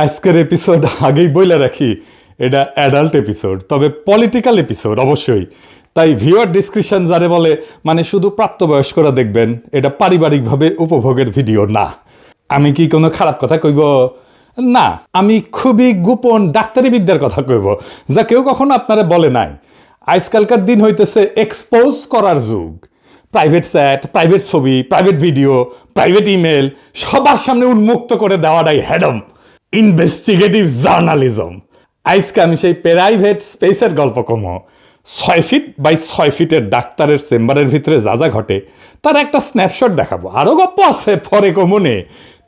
আজকের এপিসোড আগেই বইলে রাখি, এটা অ্যাডাল্ট এপিসোড, তবে পলিটিক্যাল এপিসোড অবশ্যই। তাই ভিউয়ার ডিসক্রিপশন যারে বলে, মানে শুধু প্রাপ্তবয়স্করা দেখবেন, এটা পারিবারিকভাবে উপভোগের ভিডিও না। আমি কি কোনো খারাপ কথা কইব? না, আমি খুবই গোপন ডাক্তারি বিদ্যার কথা কইব, যা কেউ কখনো আপনারা বলে নাই। আজকালকার দিন হইতেছে এক্সপোজ করার যুগ। প্রাইভেট চ্যাট, প্রাইভেট ছবি, প্রাইভেট ভিডিও, প্রাইভেট ইমেল সবার সামনে উন্মুক্ত করে দেওয়াটাই হ্যাডম ইনভেস্টিগেটিভ জার্নালিজম। আজকে আমি সেই প্রাইভেট স্পেসের গল্প কমো। 6 ফিট বাই 6 ফিটের ডাক্তারের চেম্বারের ভিতরে যা যা ঘটে তার একটা স্ন্যাপশট দেখাবো। আরও গল্প আছে পরে কমনে।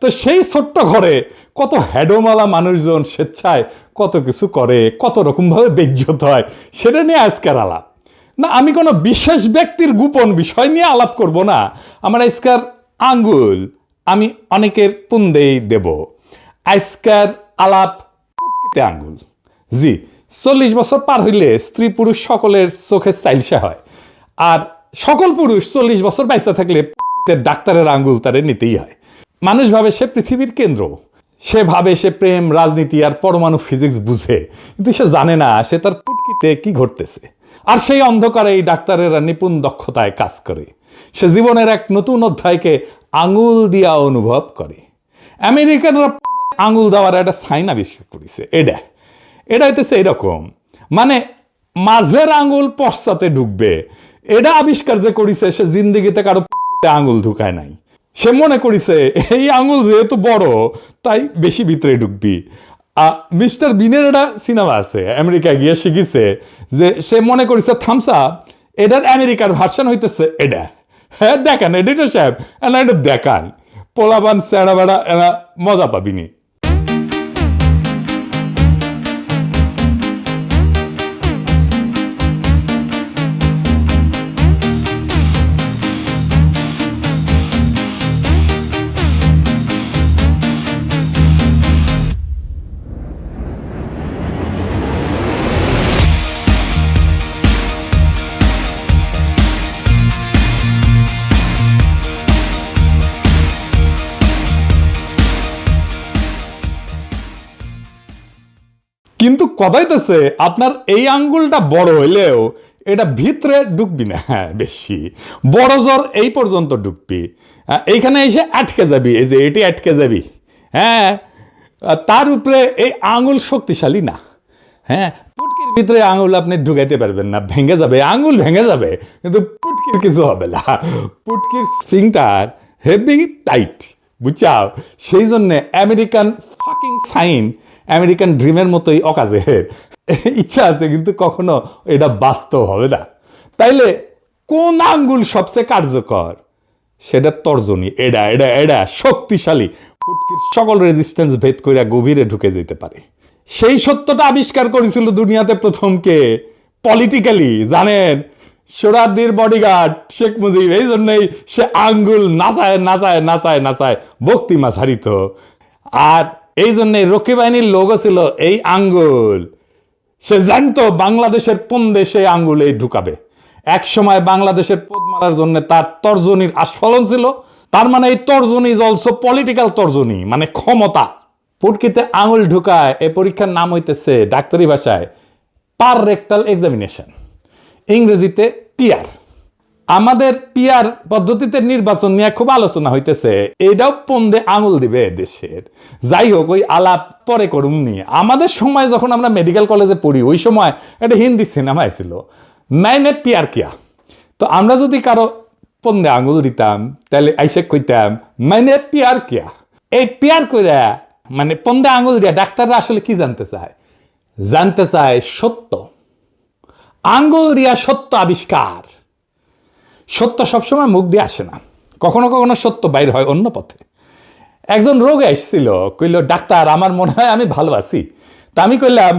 তো সেই ছোট্ট ঘরে কত হ্যাডোমালা মানুষজন স্বেচ্ছায় কত কিছু করে, কত রকমভাবে বেজ্জত হয়, সেটা নিয়ে আজকের আলাপ না। আমি কোনো বিশেষ ব্যক্তির গোপন বিষয় নিয়ে আলাপ করব না। আমার আজকের আঙ্গুল আমি অনেকের পুন্দেই দেব। আজকের আলাপ পুটকিতে আঙ্গুল। জি, 40 বছর পার হইলে স্ত্রী পুরুষ সকলের চোখে চাইলসা হয়, আর সকল পুরুষ 40 বছর বাইসা থাকলে ডাক্তারের আঙ্গুল তারে নিতেই হয়। মানুষ ভাবে সে পৃথিবীর কেন্দ্র, সে ভাবে সে প্রেম, রাজনীতি আর পরমাণু ফিজিক্স বুঝে, কিন্তু সে জানে না সে তার পুটকিতে কি ঘটতেছে। আর সেই অন্ধকারে এই ডাক্তারেরা নিপুণ দক্ষতায় কাজ করে। সে জীবনের এক নতুন অধ্যায়কে আঙুল দিয়া অনুভব করে। আমেরিকানরা আঙুল দেওয়ার একটা সাইন আবিষ্কার করেছে। এটা হইতেছে এরকম, মানে মাঝের আঙুল পশ্চাতে ঢুকবে। এটা আবিষ্কার যে করেছে সে জিন্দিগিতে কারো আঙুল ঢুকায় নাই। সে মনে করেছে এই আঙুল যেহেতু বড় তাই বেশি ভিতরে ঢুকবি। মিস্টার বিনের একটা সিনেমা আছে, আমেরিকায় গিয়ে শিখেছে যে সে মনে করেছে থামস আপ এটার আমেরিকার ভার্সন হইতেছে এটা। হ্যাঁ দেখান এডিটর সাহেব, এটা দেখান, পোলাবান স্যাড়া বেড়া এরা মজা পাবিনি। কিন্তু কথা হইতেছে আপনার এই আঙ্গুলটা বড় হইলেও এটা ভিতরে ঢুকবি না। হ্যাঁ, বেশি বড় জোর এই পর্যন্ত ঢুকবি, এইখানে এসে আটকে যাবি, এই যে এটি আটকে যাবি। হ্যাঁ, তার উপরে এই আঙ্গুল শক্তিশালী না। হ্যাঁ, পুটকির ভিতরে আঙুল আপনি ঢুকাইতে পারবেন না, ভেঙে যাবে, আঙুল ভেঙে যাবে, কিন্তু পুটকির কিছু হবে না। পুটকির স্ফিংটার হেভি টাইট, বুঝছাও? সেই জন্যে আমেরিকান ফাকিং সাইন, আমেরিকান ড্রিমের মতোই অকাজের ইচ্ছা আছে, কিন্তু কখনো এটা বাস্তব হবে না। তাইলে কোন আঙ্গুল সবচেয়ে কার্যকর? সেটা তর্জনী। এটা শক্তিশালী, পুটকির সকল রেজিস্ট্যান্স ভেদ করে গভীরে ঢুকে যেতে পারে। সেই সত্যটা আবিষ্কার করেছিল দুনিয়াতে প্রথম কে? পলিটিক্যালি জানেন, সোহরাওয়ার্দীর বডিগার্ড শেখ মুজিব। এই জন্যই সে আঙ্গুল নাচায় নাচায় নাচায় নাচায় বক্তিমা ছাড়িত। আর এই জন্যে রক্ষী বাহিনীর লোগো ছিল এই আঙ্গুল। সে জানতো বাংলাদেশের কোন দেশে আঙ্গুল এই ঢুকাবে। এক সময় বাংলাদেশের পদ মারার জন্য তার তর্জনীর আস্ফলন ছিল। তার মানে এই তর্জনী ইজ অলসো পলিটিক্যাল তর্জনী, মানে ক্ষমতা। পুটকিতে আঙুল ঢুকায় এই পরীক্ষার নাম হইতেছে ডাক্তারি ভাষায় পার রেক্টাল এক্সামিনেশন, ইংরেজিতে পিআর। আমাদের পিআর পদ্ধতিতে নির্বাচন নিয়ে খুব আলোচনা হইতেছে। এটাও পন্দে আঙুল দিবে দেশের। যাই হোক, ওই আলাপ পরে করুন নি। আমাদের সময় যখন আমরা মেডিকেল কলেজে পড়ি, ওই সময় একটা হিন্দি সিনেমায় ছিল মাইনে পিয়ার কিয়া। তো আমরা যদি কারো পন্দে আঙুল দিতাম তাহলে আইসে কইতাম মাইনে পিয়ার কিয়া। এই পিয়ার কইরা মানে পন্দে আঙুল দিয়া ডাক্তাররা আসলে কি জানতে চায়? জানতে চায় সত্য। আঙ্গুল দিয়া সত্য আবিষ্কার। সত্য সবসময় মুখ দিয়ে আসে না, কখনো কখনো সত্য বাইর হয় অন্য পথে। একজন রোগে আসছিল, কইল ডাক্তার আমার মনে হয় আমি ভালো আছি। তা আমি কইলাম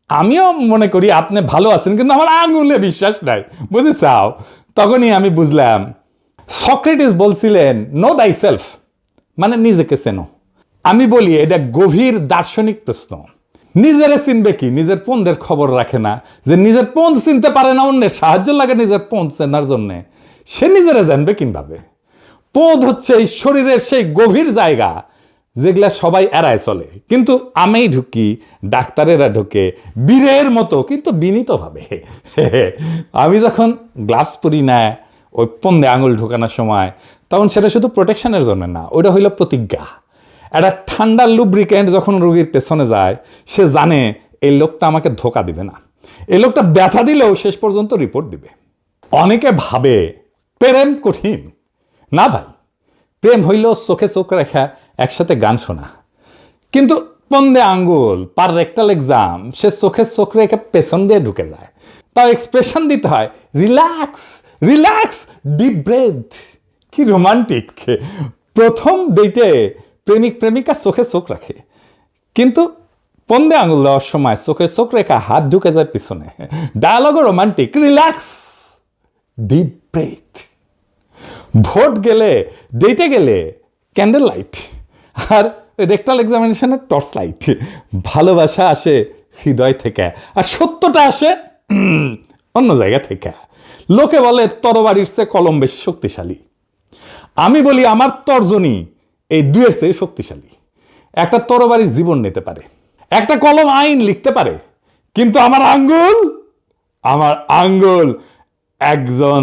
আমিও মনে করি আপনি ভালো আছেন, কিন্তু আমার আঙুলে বিশ্বাস নাই, বুঝেছাও? তখনই আমি বুঝলাম সক্রেটিস বলছিলেন নো দাই সেলফ, মানে নিজেকে চেনো। আমি বলি এটা গভীর দার্শনিক প্রশ্ন। নিজেরে চিনবে কি? নিজের পন্দের খবর রাখে না, যে নিজের পন্দ চিনতে পারে না, অন্যের সাহায্য লাগে নিজের পন্দ চেনার জন্য, সে নিজেরা জানবে কিভাবে? পদ হচ্ছে এই শরীরের সেই গভীর জায়গা যেগুলা সবাই এড়ায় চলে, কিন্তু আমি ঢুকি, ডাক্তারেরা ঢুকে বীরের মতো, কিন্তু বিনীতভাবে। আমি যখন গ্লাভস পরি না ওই পন্দে আঙুল ঢোকানোর সময়, তখন সেটা শুধু প্রোটেকশনের জন্য না, ওইটা হইল প্রতিজ্ঞা। একটা ঠান্ডা লুব্রিকেন্ট যখন রোগীর পেছনে যায়, সে জানে এই লোকটা আমাকে ধোকা দিবে না, এই লোকটা ব্যথা দিলেও শেষ পর্যন্ত রিপোর্ট দিবে। অনেকে ভাবে প্রেম কঠিন। না ভাই, প্রেম হইল চোখে চোখ রেখা, একসাথে গান শোনা। কিন্তু পন্দে আঙ্গুল পার রেক্টাল এক্সাম, সে চোখে চোখ রেখে পেছন দিয়ে ঢুকে যায়। তাও এক্সপ্রেশন দিতে হয়, রিল্যাক্স রিল্যাক্স, ডিপ ব্রেথ। কি রোমান্টিক! প্রথম ডেটে প্রেমিক প্রেমিকা চোখে চোখ রাখে, কিন্তু পন্দে আঙুল দেওয়ার সময় চোখে চোখ রেখা, হাত ঢুকে যায় পিছনে। ডায়ালগও romantic, relax, deep breath. Vote গেলে, ডেটে গেলে ক্যান্ডেল লাইট, আর রেক্টাল এক্সামিনেশনের টর্চ লাইট। ভালোবাসা আসে হৃদয় থেকে, আর সত্যটা আসে অন্য জায়গা থেকে। লোকে বলে তরবারির চেয়ে কলম বেশি শক্তিশালী। আমি বলি আমার তর্জনী এই দুয়ের চেয়ে শক্তিশালী। একটা তরবারি জীবন নিতে পারে, একটা কলম আইন লিখতে পারে, কিন্তু আমার আঙ্গুল একজন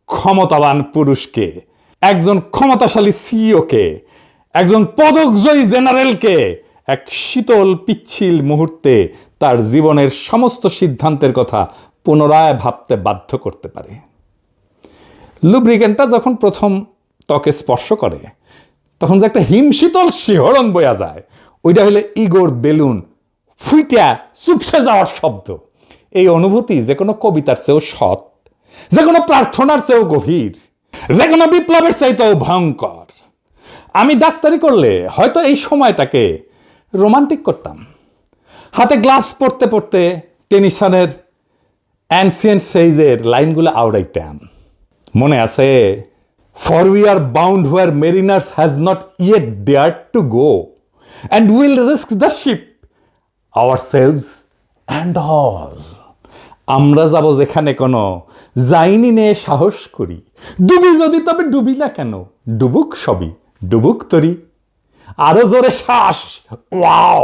ক্ষমতাবান পুরুষকে, একজন ক্ষমতাশালী সিইওকে, একজন পদকজয়ী জেনারেলকে এক শীতল পিচ্ছিল মুহূর্তে তার জীবনের সমস্ত সিদ্ধান্তের কথা পুনরায় ভাবতে বাধ্য করতে পারে। লুব্রিকেন্টটা যখন প্রথম ত্বকে স্পর্শ করে, তখন যে একটা হিমশীতল শিহরণ বয়া যায়, ওইটা হলে ইগোর বেলুন ফুইটা চুপসে যাওয়ার শব্দ। এই অনুভূতি যে কোনো কবিতার চেয়েও সৎ, যে কোনো প্রার্থনার চেয়েও গভীর, যে কোনো বিপ্লবের চাইতেও ভয়ঙ্কর। আমি ডাক্তারি করলে হয়তো এই সময়টাকে রোমান্টিক করতাম। হাতে গ্লাভস পরতে পরতে টেনিসনের অ্যানসিয়েন্ট সেইজের লাইনগুলো আওড়াইতাম। মনে আছে, for we are bound where mariners has not yet dare to go, and will risk the ship ourselves and all. আমরা যাব যেখানে কোনো যাইনি নে সাহস করি, ডুবি যদি তবে ডুবি না কেন, ডুবুক সবই ডুবুক তরি। আরো জোরে শ্বাস। ওয়াও!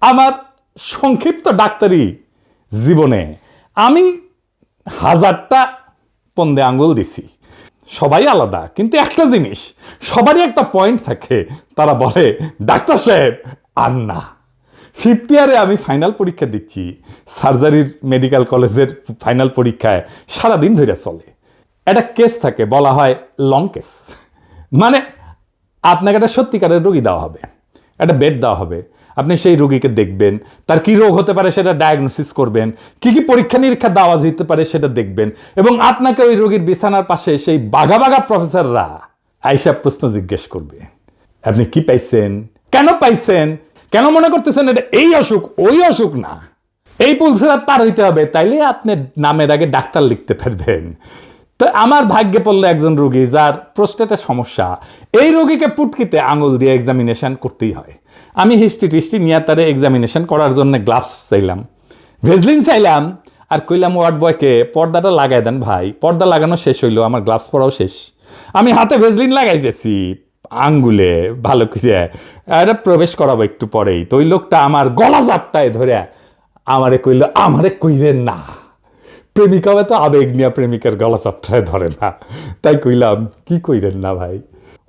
আমার সংক্ষিপ্ত ডাক্তারি জীবনে আমি 1000টা পন্দে আঙ্গুল দিছি। সবাই আলাদা, কিন্তু একটা জিনিস, সবারই একটা পয়েন্ট থাকে। তারা বলে, ডাক্তার সাহেব আর না। 5th ইয়ারে আমি ফাইনাল পরীক্ষা দিচ্ছি। সার্জারির মেডিকেল কলেজের ফাইনাল পরীক্ষায় সারাদিন ধরে চলে। একটা কেস থাকে, বলা হয় লং কেস। মানে আপনাকে একটা সত্যিকারের রোগী দেওয়া হবে, একটা বেড দেওয়া হবে, আপনি সেই রোগীকে দেখবেন, তার কি রোগ হতে পারে সেটা ডায়াগনোসিস করবেন, কি কি পরীক্ষা নিরীক্ষা দেওয়া যেতে পারে সেটা দেখবেন, এবং আপনাকে ওই রোগীর বিছানার পাশে সেই বাঘা বাঘা প্রফেসররা আইসা প্রশ্ন জিজ্ঞেস করবে, আপনি কি পাইছেন, কেন পাইছেন, কেন মনে করতেছেন এটা এই অসুখ ওই অসুখ না। এই পুলসেরা পার হইতে হবে, তাইলে আপনি নামের আগে ডাক্তার লিখতে পারবেন। তো আমার ভাগ্যে পড়লো একজন রোগী যার প্রোস্টেটের সমস্যা। এই রোগীকে পুটকিতে আঙুল দিয়ে এক্সামিনেশন করতেই হয়। আমি হিস্ট্রি টিস্ট্রি নিয়ে তারে এক্সামিনেশন করার জন্য গ্লাভস চাইলাম, ভেজলিন চাইলাম, আর কইলাম ওয়ার্ড বয়কে পর্দাটা লাগাই দেন ভাই। পর্দা লাগানো শেষ হইলো, আমার গ্লাভস পরাও শেষ। আমি হাতে ভেজলিন লাগাইতেছি আঙ্গুলে ভালো করে, এটা প্রবেশ করাবো একটু পরেই। তো ওই লোকটা আমার গলা জাপটায় ধরে আমারে কইল, আমারে কইবেন না। প্রেমিকাও এত আবেগ নিয়ে প্রেমিকার গলা চাপটায় ধরে না। তাই কইলাম, কি কইরেন না ভাই,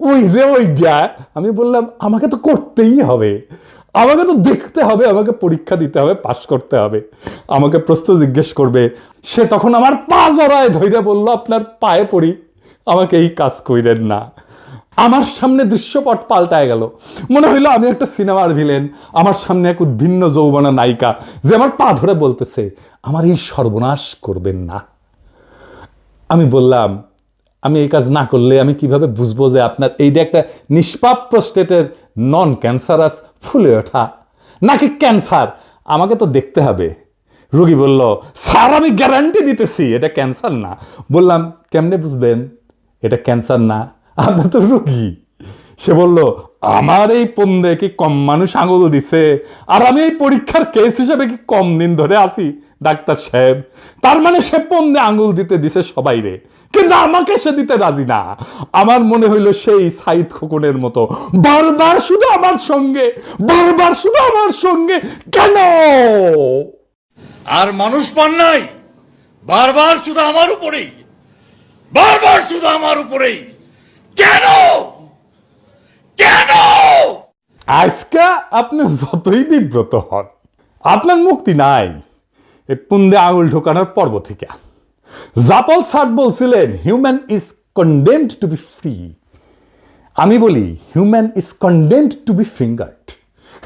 ওই যে ওইটা। আমি বললাম, আমাকে তো করতেই হবে, আমাকে তো দেখতে হবে, আমাকে পরীক্ষা দিতে হবে, পাশ করতে হবে, আমাকে প্রশ্ন জিজ্ঞেস করবে। সে তখন আমার পা জড়ায় ধৈর্য বলল, আপনার পায়ে পড়ি, আমাকে এই কাজ কইরেন না। আমার সামনে দৃশ্যপট পাল্টায় গেল। মনে হইলো আমি একটা সিনেমার ভিলেন, আমার সামনে এক উদ্ভিন্ন যৌবনা নায়িকা যে আমার পা ধরে বলতেছে, আমার এই সর্বনাশ করবেন না। আমি বললাম, আমি এই কাজ না করলে আমি কিভাবে বুঝবো যে আপনার এইটা একটা নিষ্পাপ প্রোস্টেটের নন ক্যান্সারাস ফুলে ওঠা নাকি ক্যান্সার, আমাকে তো দেখতে হবে। রোগী বলল, স্যার আমি গ্যারান্টি দিতেছি এটা ক্যান্সার না। বললাম, কেমনে বুঝবেন এটা ক্যান্সার না, আপনার তো রোগী। সে বলল, আমার এই পন্দে কি কম মানুষ আঙুল দিছে, আর আমি এই পরীক্ষার কেস হিসেবে কি কম দিন ধরে আছি? ডাক্তার সাহেব। তার মানে সে পন্দে আঙুল দিতে দিছে সবাই রে, কিন্তু আমাকে সে দিতে রাজি না। আমার মনে হইল সেই সাইদ খোকনের মতো, বারবার শুধু আমার সঙ্গে, বারবার শুধু আমার সঙ্গে, কেন? আর মানুষ পান নাই, বারবার শুধু আমার উপরেই, বারবার শুধু আমার উপরেই, কেন কেন? আজকে আপনি যতই বিব্রত হন, আপনার মুক্তি নাই এই পুন্দে আঙুল ঢোকানোর পর্ব থেকে। জাপল সার্ট বলছিলেন human is condemned to be free. আমি বলি human is condemned to be fingered.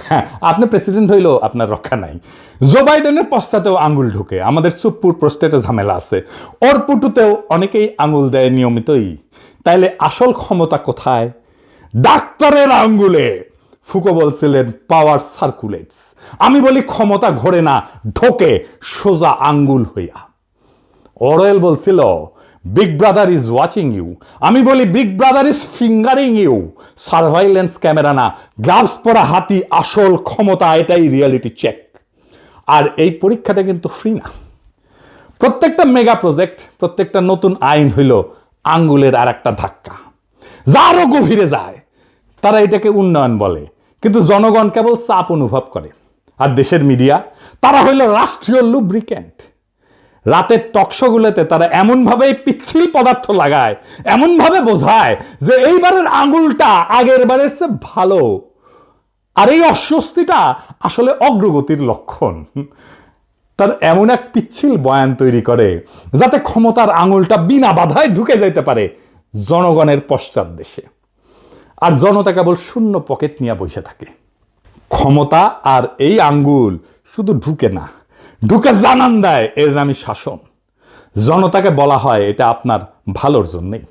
হ্যাঁ, আপনি প্রেসিডেন্ট হইল আপনার রক্ষা নাই। জো বাইডেনের পশ্চাতেও আঙুল ঢুকে, আমাদের সুপ্পুর প্রস্টেটে ঝামেলা আছে, ওর পুটুতেও অনেকেই আঙুল দেয় নিয়মিতই। তাইলে আসল ক্ষমতা কোথায়? ডাক্তারের আঙ্গুলে। ফুকো বলছিলেন পাওয়ার সার্কুলেটস। আমি বলি ক্ষমতা ঘোরে না, ঢোকে সোজা আঙ্গুল হইয়া। অরওয়েল বলছিল big brother is watching you. আমি বলি big brother is fingering you. Surveillance camera না, গ্লাভস পরা হাতি আসল ক্ষমতা, এটাই রিয়েলিটি চেক। আর এই পরীক্ষাটা কিন্তু ফ্রি না। প্রত্যেকটা মেগা প্রজেক্ট, প্রত্যেকটা নতুন আইন হইল আঙ্গুলের আর একটা ধাক্কা, যা আরো গভীরে যায়। তারা এটাকে উন্নয়ন বলে, কিন্তু জনগণ কেবল চাপ অনুভব করে। আর দেশের মিডিয়া, তারা হইল রাষ্ট্রীয় লুব্রিক্যান্ট। রাতের টকশোগুলোতে তারা এমনভাবে পিচ্ছিল পদার্থ লাগায়, এমনভাবে বোঝায় যে এইবারের আঙুলটা আগের বারের চেয়ে ভালো। আর এই অস্বস্তিটা আসলে অগ্রগতির লক্ষণ। তার এমন এক পিচ্ছিল বয়ান তৈরি করে যাতে ক্ষমতার আঙুলটা বিনা বাধায় ঢুকে যেতে পারে জনগণের পশ্চাৎ দেশে। আর জনতা কেবল শূন্য পকেট নিয়ে বসে থাকে। ক্ষমতা আর এই আঙ্গুল শুধু ঢুকে না, ঢুকে জানান দেয় এর নামই শাসন। জনতাকে বলা হয় এটা আপনার ভালোর জন্যেই,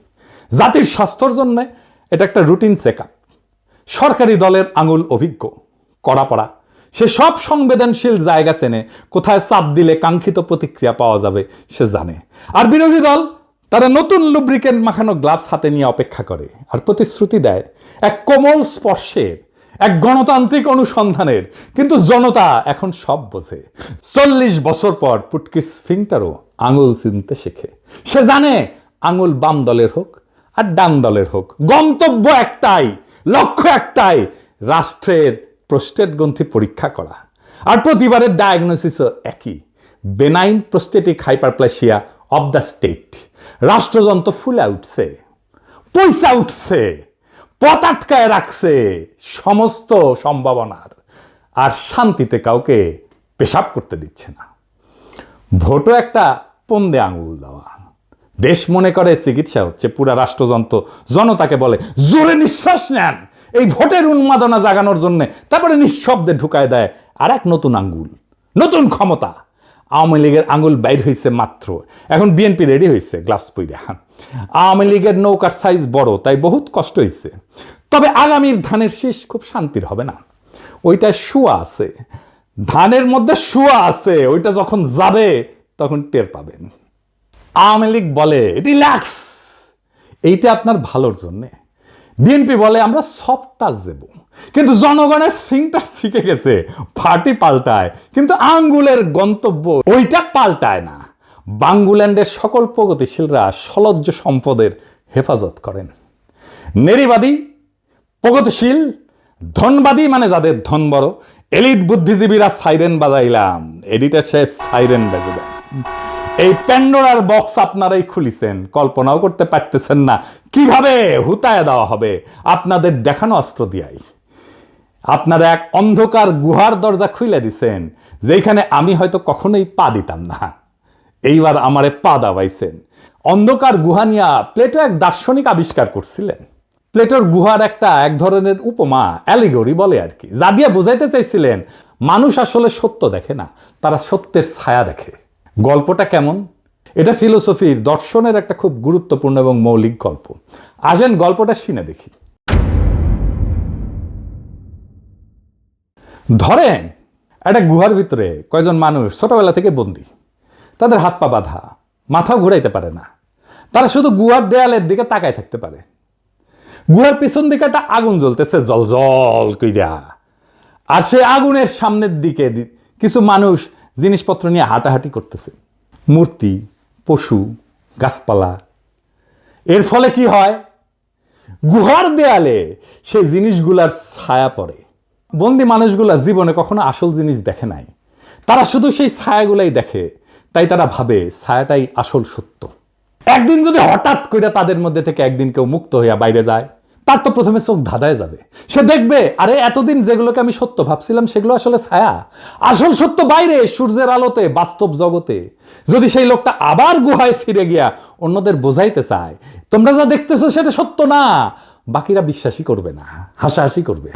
জাতির স্বাস্থ্যর জন্যে এটা একটা রুটিন চেক আপ। সরকারি দলের আঙুল অভিজ্ঞ, কড়া পড়া, সে সব সংবেদনশীল জায়গা চেনে, কোথায় চাপ দিলে কাঙ্ক্ষিত প্রতিক্রিয়া পাওয়া যাবে সে জানে। আর বিরোধী দল, তারা নতুন লুব্রিকেন্ট মাখানো গ্লাভস হাতে নিয়ে অপেক্ষা করে আর প্রতিশ্রুতি দেয় এক কোমল স্পর্শের, এক গণতান্ত্রিক অনুসন্ধানের। কিন্তু জনতা এখন সব বোঝে। 40 বছর পর পুটকিস ফিংটারও আঙুল চিনতে শেখে। সে জানে আঙুল বাম দলের হোক আর ডান দলের হোক, গন্তব্য একটাই, লক্ষ্য একটাই, রাষ্ট্রের প্রস্টেট গ্রন্থি পরীক্ষা করা। আর প্রতিবারের ডায়াগনোসিসও একই, benign prostatic hyperplasia of the state. রাষ্ট্রযন্ত্র ফুলে উঠছে, পয়সা উঠছে, পথ আটকায় রাখছে সমস্ত সম্ভাবনার, আর শান্তিতে কাউকে পেশাব করতে দিচ্ছে না। ভোটও একটা পন্দে আঙুল দেওয়া। দেশ মনে করে চিকিৎসা হচ্ছে, পুরা রাষ্ট্রযন্ত্র জনতাকে বলে জোরে নিঃশ্বাস নেন এই ভোটের উন্মাদনা জাগানোর জন্য, তারপরে নিঃশব্দে ঢুকায় দেয় আর এক নতুন আঙ্গুল, নতুন ক্ষমতা। আওয়ামী লীগের আঙুল বাইর হয়েছে মাত্র, এখন বিএনপি রেডি হয়েছে গ্লাভস পইরা। আওয়ামী লীগের নৌকার সাইজ বড়, তাই বহুত কষ্ট হয়েছে। তবে আগামীর ধানের শীষ খুব শান্তির হবে না, ওইটা শুয়া আছে, ধানের মধ্যে শুয়া আছে, ওইটা যখন যাবে তখন টের পাবেন। আওয়ামী লীগ বলে রিল্যাক্স, এইটা আপনার ভালোর জন্যে। বিএনপি বলে আমরা সফট টাচ দেব, কিন্তু জনগণের সিংটা শিখে গেছে, পার্টি পাল্টায় কিন্তু আঙ্গুলের গন্তব্য ওইটা পাল্টায় না। বাঙ্গুল্যান্ডের সকল প্রগতিশীলরা সলজ্জ সম্পদের হেফাজত করেন। নেরিবাদী, প্রগতিশীল, ধনবাদী মানে যাদের ধন বড়, এলিট বুদ্ধিজীবীরা সাইরেন বাজাইলাম, এডিটর সাহেব সাইরেন বাজে দেন। এই প্যান্ডোরার বক্স আপনারাই খুলিছেন, কল্পনাও করতে পারতেছেন না কিভাবে হুতায় দেওয়া হবে আপনাদের দেখানো অস্ত্র দিয়াই। আপনারা এক অন্ধকার গুহার দরজা খুলে দিছেন, যেখানে আমি হয়তো কখনোই পা দিতাম না, এইবার আমারে পা দাবাইছেন। অন্ধকার গুহা নিয়া প্লেটো এক দার্শনিক আবিষ্কার করছিলেন। প্লেটোর গুহার এক ধরনের উপমা, অ্যালিগরি বলে আর কি, যা দিয়ে বোঝাইতে চাইছিলেন মানুষ আসলে সত্য দেখে না, তারা সত্যের ছায়া দেখে। গল্পটা কেমন? এটা ফিলোসফির, দর্শনের একটা খুব গুরুত্বপূর্ণ এবং মৌলিক গল্প। আসেন গল্পটা শুনে দেখি। ধরেন একটা গুহার ভিতরে কয়জন মানুষ ছোটবেলা থেকে বন্দী, তাদের হাত পা বাঁধা, মাথাও ঘুরাইতে পারে না, তারা শুধু গুহার দেয়ালের দিকে তাকায় থাকতে পারে। গুহার পিছন দিকে একটা আগুন জ্বলতেছে জল জল কইরা, আর সে আগুনের সামনের দিকে কিছু মানুষ জিনিসপত্র নিয়ে হাঁটাহাঁটি করতেছে, মূর্তি, পশু, গাছপালা। এর ফলে কি হয়? গুহার দেয়ালে সেই জিনিসগুলার ছায়া পড়ে। বন্দি মানুষগুলা জীবনে কখনো আসল জিনিস দেখে নাই, তারা শুধু সেই ছায়াগুলাই দেখে, তাই তারা ভাবে ছায়াটাই আসল সত্য। একদিন যদি হঠাৎ করে তাদের মধ্যে থেকে একদিন কেউ মুক্ত হইয়া বাইরে যায়, তার তো প্রথমে চোখ ধাঁধায় যাবে। সে দেখবে, আরে এতদিন যেগুলোকে আমি সত্য ভাবছিলাম সেগুলো আসলে ছায়া, আসল সত্য বাইরে সূর্যের আলোতে বাস্তব জগতে। যদি সেই লোকটা আবার গুহায় ফিরে গিয়া অন্যদের বোঝাইতে চায় তোমরা যা দেখতেছো সেটা সত্য না, বাকিরা বিশ্বাসই করবে না, হাসাহাসি করবে,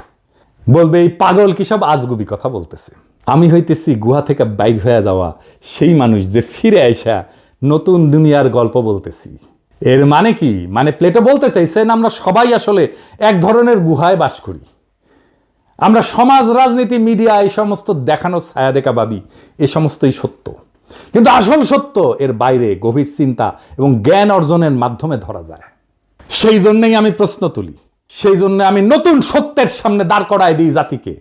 বলবে এই পাগল কি সব আজগুবি কথা বলতেছে। আমি হইতেছি গুহা থেকে বাইর হয়ে যাওয়া সেই মানুষ যে ফিরে আইসা নতুন দুনিয়ার গল্প বলতেছি। এর মানে কি? মানে প্লেটো বলতে চাইছেন আমরা সবাই আসলে এক ধরনের গুহায় বাস করি। আমরা সমাজ, রাজনীতি, মিডিয়া এই সমস্ত দেখানো ছায়া দেখা ভাবি এ সমস্তই সত্য, কিন্তু আসল সত্য এর বাইরে গভীর চিন্তা এবং জ্ঞান অর্জনের মাধ্যমে ধরা যায়। সেই জন্যই আমি প্রশ্ন তুলি, সেই জন্য আমি নতুন সত্যের সামনে দাঁড় করায় দিই জাতিকে।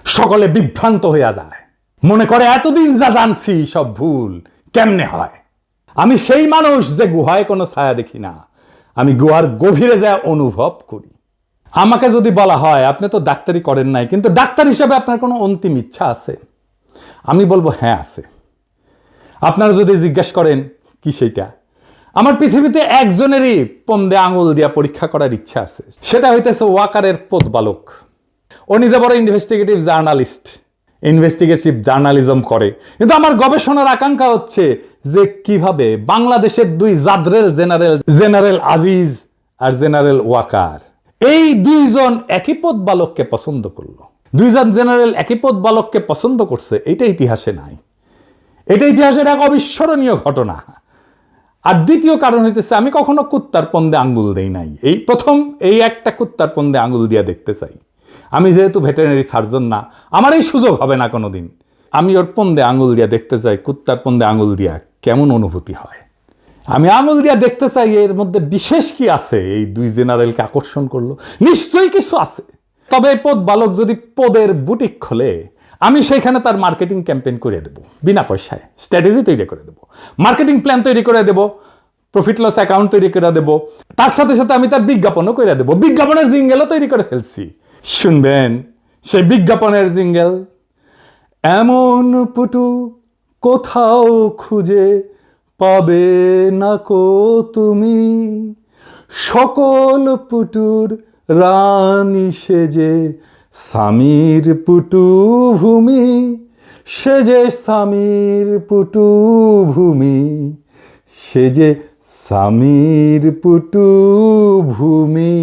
সকলে বিভ্রান্ত হইয়া যায়, মনে করে এতদিন যা জানছি সব ভুল। কেমনে হয়? আমি সেই মানুষ যে গুহায় কোনো ছায়া দেখি না, আমি গুহার গভীরে যা অনুভব করি। আমাকে যদি বলা হয় আপনি তো ডাক্তারি করেন নাই, কিন্তু ডাক্তার হিসেবে আপনার কোনো অন্তিম ইচ্ছা আছে, আমি বলবো হ্যাঁ আছে। আপনারা যদি জিজ্ঞাসা করেন কি সেইটা, আমার পৃথিবীতে একজনেরই পন্দে আঙুল দিয়া পরীক্ষা করার ইচ্ছা আছে, সেটা হইতেছে ওয়াকারের পোতবালক। ও নিজে বড় ইনভেস্টিগেটিভ জার্নালিস্ট, ইনভেস্টিগেটিভ জার্নালিজম করে, কিন্তু আমার গবেষণার আকাঙ্ক্ষা হচ্ছে যে কিভাবে বাংলাদেশের দুই জাদরেল জেনারেল আজিজ আর জেনারেল ওয়াকার, এই দুইজন একই পোতবালককে পছন্দ করলো। দুইজন জেনারেল একই পোতবালককে পছন্দ করছে, এটা ইতিহাসে নাই। এটা ইতিহাসের এক অবিস্মরণীয় ঘটনা। আর দ্বিতীয় কারণ হইতেছে আমি কখনো কুত্তার পন্দে আঙ্গুল দেই নাই, এই প্রথম এই একটা কুত্তার পন্দে আঙ্গুল দিয়া দেখতে চাই। আমি যেহেতু ভেটেরিনারি সার্জন না, আমার এই সুযোগ হবে না কোনোদিন। আমি ওর পন্দে আঙ্গুল দিয়া দেখতে চাই, কুত্তার পন্দে আঙ্গুল দিয়া কেমন অনুভূতি হয়। আমি আঙ্গুল দিয়া দেখতে চাই এর মধ্যে বিশেষ কি আছে এই দুই জেনারেলকে আকর্ষণ করলো। নিশ্চয়ই কিছু আছে। তবে এই পদ বালক যদি পদের বুটিক খোলে, আমি সেখানে তার মার্কেটিং ক্যাম্পেইন করে দেবো বিনা পয়সায়, স্ট্র্যাটেজি তৈরি করে দেবো, মার্কেটিং প্ল্যান তৈরি করে দেবো, প্রফিট লস অ্যাকাউন্ট তৈরি করে দেবো, তার সাথে সাথে আমি তার বিজ্ঞাপনও করে দেবো। বিজ্ঞাপনের জিঙ্গেলও তৈরি করে ফেলছি, শুনবেন সেই বিজ্ঞাপনের জিঙ্গেল। এমন পুটু কোথাও খুঁজে পাবে না কো তুমি, সকল পুটুর রানী সেজে স্বামীর পুটু ভূমি, সেজে স্বামীর পুটু ভূমি, সেজে স্বামীর পুটু ভূমি।